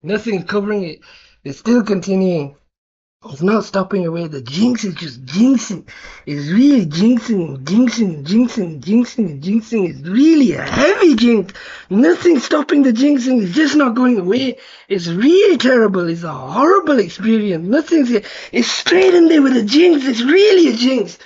Nothing's covering it. It's still continuing. It's not stopping away. The jinx is just jinxing. It's really jinxing, jinxing, jinxing, jinxing, jinxing. It's really a heavy jinx. Nothing's stopping the jinxing. It's just not going away. It's really terrible. It's a horrible experience. Nothing's. It's straight in there with a jinx. It's really a jinx.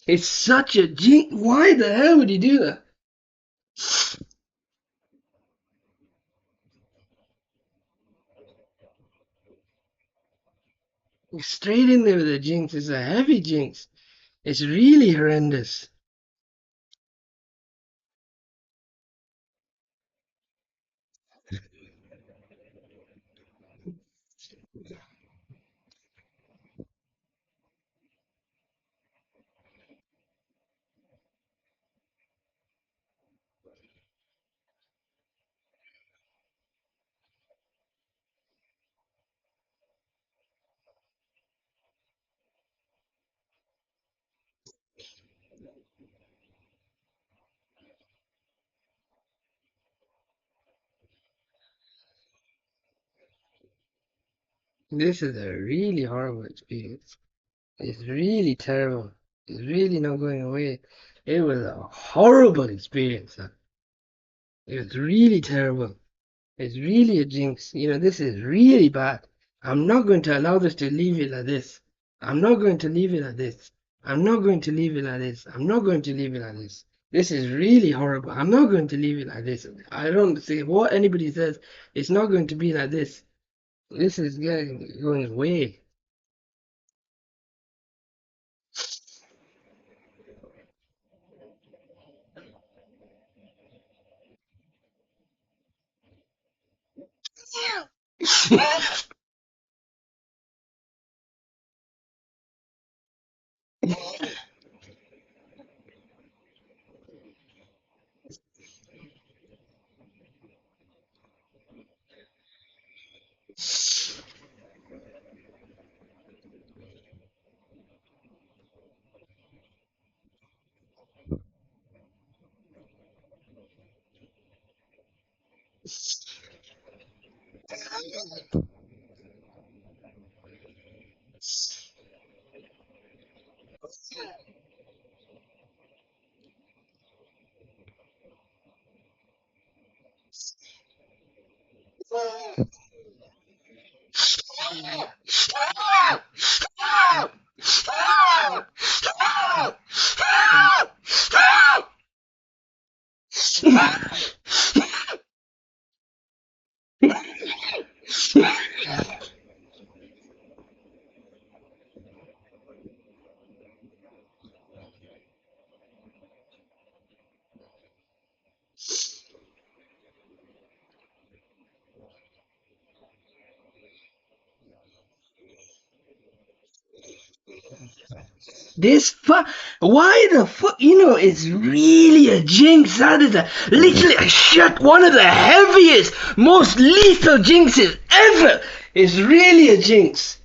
It's such a jinx. Why the hell would you do that? It's straight in there with a jinx. It's a heavy jinx. It's really horrendous. This is a really horrible experience. It's really terrible. It's really not going away. It was a horrible experience. It was really terrible. It's really a jinx. This is really bad. I'm not going to allow this to leave it like this. I'm not going to leave it like this. I'm not going to leave it like this. I'm not going to leave it like this. This is really horrible. I'm not going to leave it like this. I don't say what anybody says. It's not going to be like this. This is going away. This fuck. Why the fuck? It's really a jinx. That is literally a shot. One of the heaviest, most lethal jinxes ever. It's really a jinx.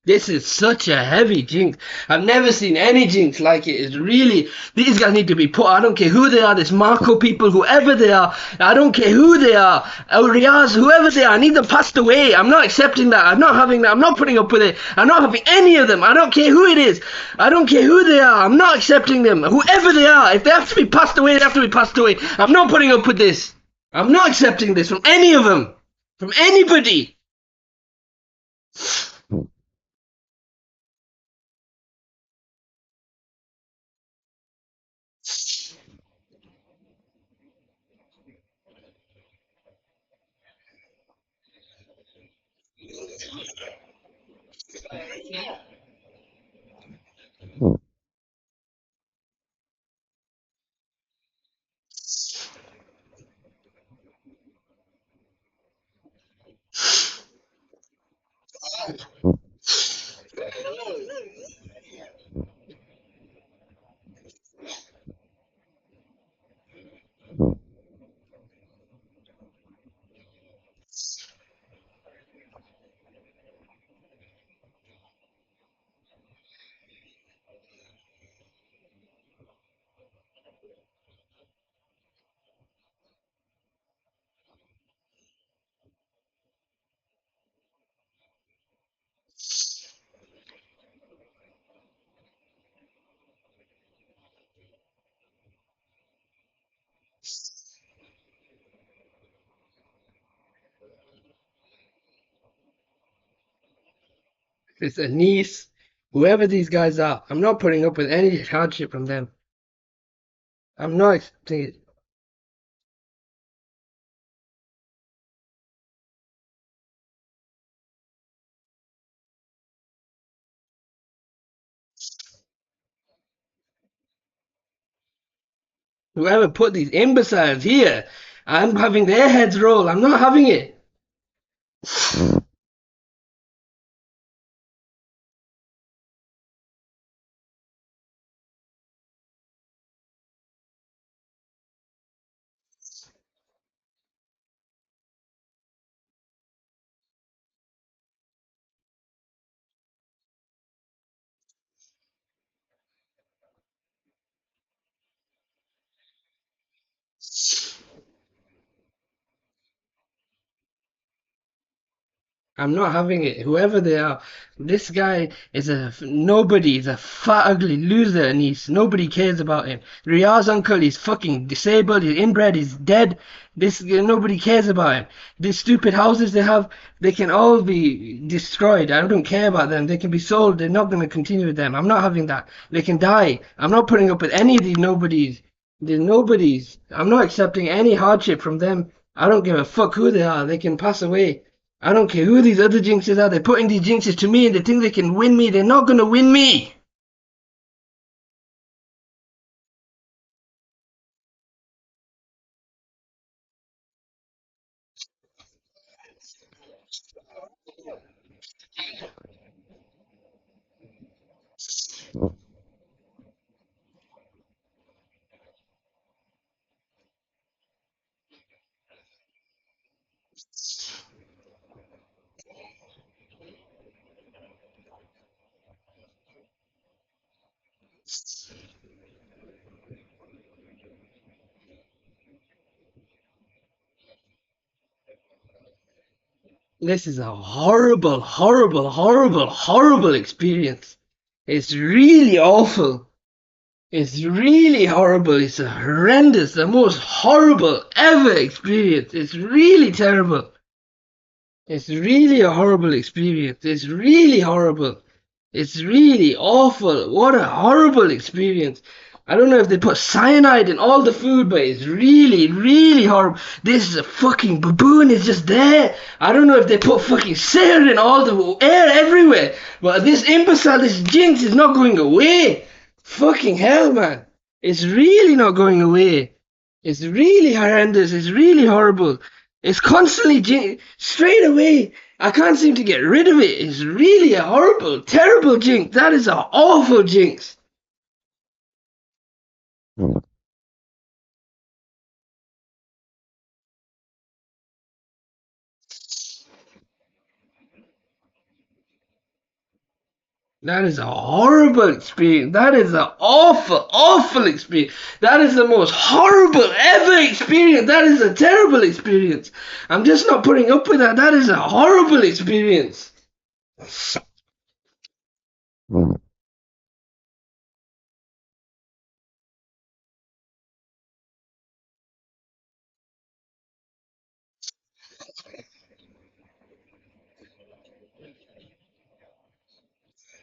This is such a heavy jinx. I've never seen any jinx like it. It's really, these guys need to be put. I don't care who they are, this Marco people, whoever they are. I don't care who they are. El Riaz, whoever they are. I need them passed away. I'm not accepting that. I'm not having that. I'm not putting up with it. I'm not having any of them. I don't care who it is. I don't care who they are. I'm not accepting them. Whoever they are. If they have to be passed away, they have to be passed away. I'm not putting up with this. I'm not accepting this from any of them. From anybody. It's Anise, whoever these guys are. I'm not putting up with any hardship from them. I'm not accepting it. Whoever put these imbeciles here, I'm having their heads roll. I'm not having it. I'm not having it. Whoever they are, this guy is a nobody. He's a fat, ugly loser, and nobody cares about him. Riyad's uncle is fucking disabled. He's inbred. He's dead. This nobody cares about him. These stupid houses they have, they can all be destroyed. I don't care about them. They can be sold. They're not going to continue with them. I'm not having that. They can die. I'm not putting up with any of these nobodies. These nobodies. I'm not accepting any hardship from them. I don't give a fuck who they are. They can pass away. I don't care who these other jinxes are. They're putting these jinxes to me and they think they can win me. They're not going to win me. This is a horrible, horrible, horrible, horrible experience. It's really awful. It's really horrible. It's a horrendous, the most horrible ever experience. It's really terrible. It's really a horrible experience. It's really horrible. It's really awful. What a horrible experience. I don't know if they put cyanide in all the food, but it's really, really horrible. This fucking baboon is just there. I don't know if they put fucking sail in all the air everywhere, but this imbecile, this jinx is not going away. Fucking hell, man. It's really not going away. It's really horrendous. It's really horrible. It's constantly straight away. I can't seem to get rid of it. It's really a horrible, terrible jinx. That is an awful jinx. That is a horrible experience. That is an awful, awful experience. That is the most horrible ever experience. That is a terrible experience. I'm just not putting up with that. That is a horrible experience.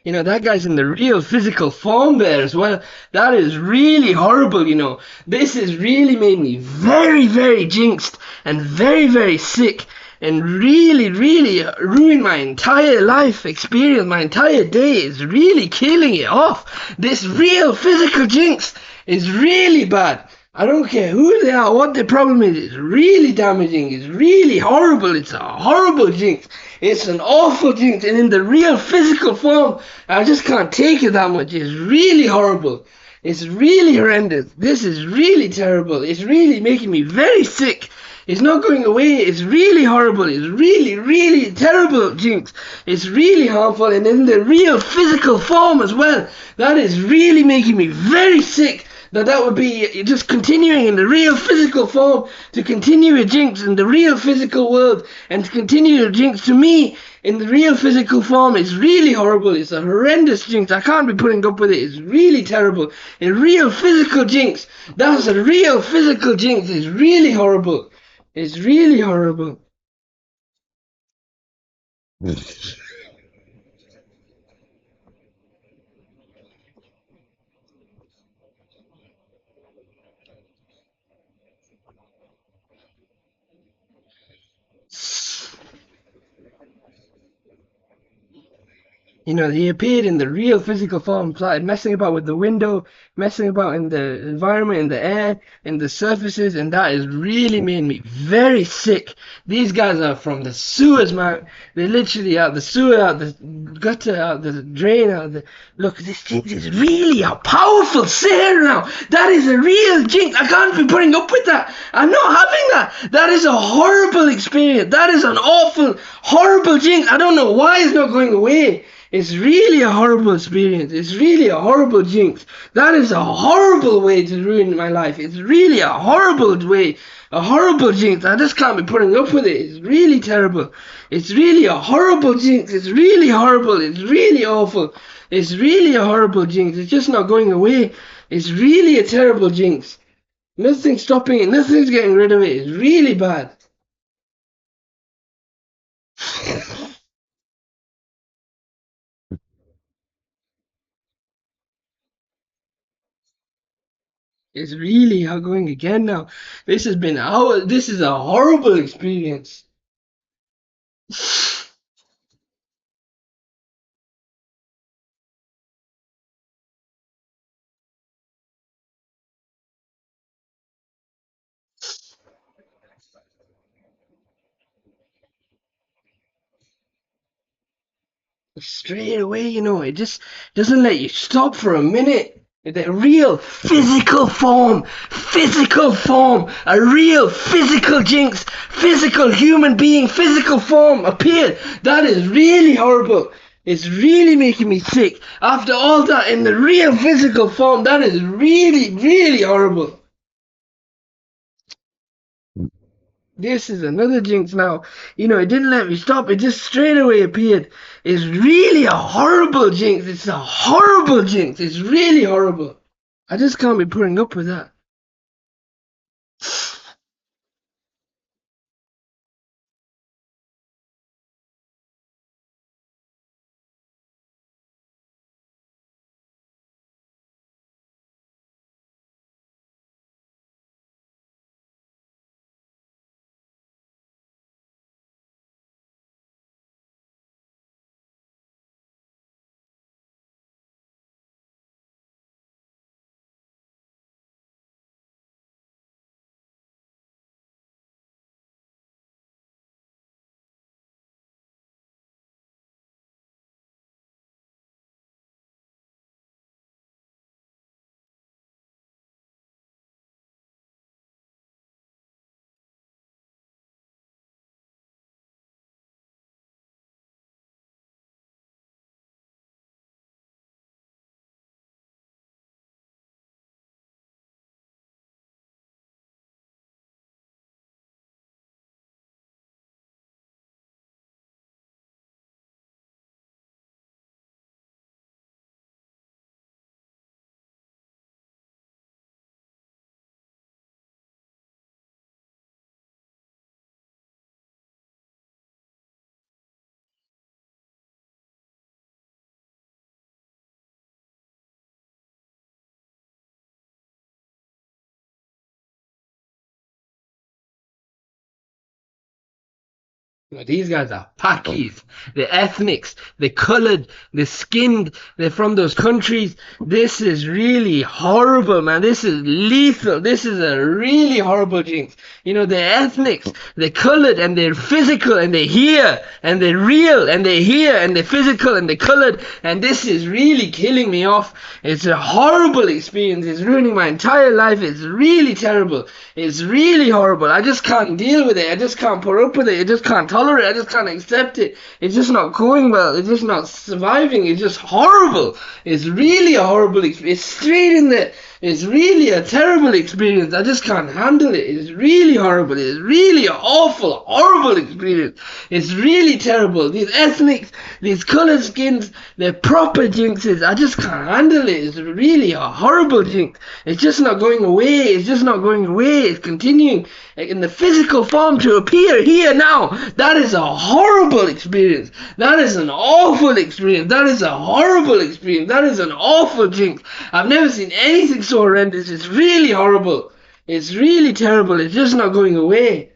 You know, that guy's in the real physical form there as well. That is really horrible, you know. This has really made me very, very jinxed and very, very sick and really, really ruined my entire life experience. My entire day is really killing it off. This real physical jinx is really bad. I don't care who they are, what the problem is. It's really damaging. It's really horrible. It's a horrible jinx. It's an awful jinx. And in the real physical form, I just can't take it that much. It's really horrible. It's really horrendous. This is really terrible. It's really making me very sick. It's not going away. It's really horrible. It's really, really terrible jinx. It's really harmful. And in the real physical form as well. That is really making me very sick. That would be just continuing in the real physical form to continue a jinx in the real physical world and to continue a jinx to me in the real physical form is really horrible. It's a horrendous jinx. I can't be putting up with it. It's really terrible. A real physical jinx. That's a real physical jinx. It's really horrible. It's really horrible. You know, he appeared in the real physical form, started messing about with the window, messing about in the environment, in the air, in the surfaces, and that has really made me very sick. These guys are from the sewers, man. They literally out the sewer, out the gutter, out the drain, out the... Look, this jinx is really a powerful sinner now. That is a real jinx. I can't be putting up with that. I'm not having that. That is a horrible experience. That is an awful, horrible jinx. I don't know why it's not going away. It's really a horrible experience. It's really a horrible jinx. That is a horrible way to ruin my life. It's really a horrible way, a horrible jinx. I just can't be putting up with it. It's really terrible. It's really a horrible jinx. It's really horrible. It's really awful. It's really a horrible jinx. It's just not going away. It's really a terrible jinx. Nothing's stopping it. Nothing's getting rid of it. It's really bad. It's really going again now. This has been our. This is a horrible experience. Straight away, you know, it just doesn't let you stop for a minute. The real physical form, a real physical jinx, physical human being, physical form appeared. That is really horrible. It's really making me sick. After all that, in the real physical form, that is really, really horrible. This is another jinx now. You know, it didn't let me stop. It just straight away appeared. It's really a horrible jinx. It's a horrible jinx. It's really horrible. I just can't be putting up with that. These guys are Pakis, the ethnics, the colored, the skinned, they're from those countries. This is really horrible, man. This is lethal. This is a really horrible jinx. You know, the ethnics, the colored, and they're physical, and they're here, and they're real, and they're here, and they're physical, and they're colored, and this is really killing me off. It's a horrible experience. It's ruining my entire life. It's really terrible. It's really horrible. I just can't deal with it. I just can't put up with it. I just can't tolerate it. I just can't accept it. It's just not going well. It's just not surviving. It's just horrible. It's really a horrible experience. It's straight in there. It's really a terrible experience. I just can't handle it. It's really horrible. It's really an awful, horrible experience. It's really terrible. These ethnics, these colored skins, they're proper jinxes. I just can't handle it. It's really a horrible jinx. It's just not going away. It's just not going away. It's continuing in the physical form to appear here now. That is a horrible experience. That is an awful experience. That is a horrible experience. That is an awful jinx. I've never seen anything so horrendous. It's really horrible. It's really terrible. It's just not going away.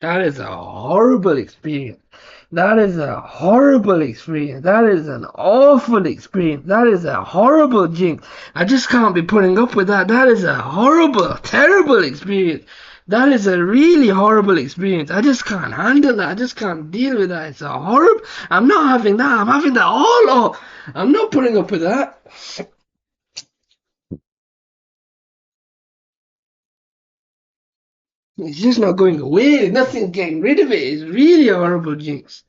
That is a horrible experience. That is a horrible experience. That is an awful experience. That is a horrible jinx. I just can't be putting up with that. That is a horrible, terrible experience. That is a really horrible experience. I just can't handle that. I just can't deal with that. It's a horrible. I'm not having that. I'm having that all up. I'm not putting up with that. It's just not going away. Nothing's getting rid of it. It's really a horrible jinx.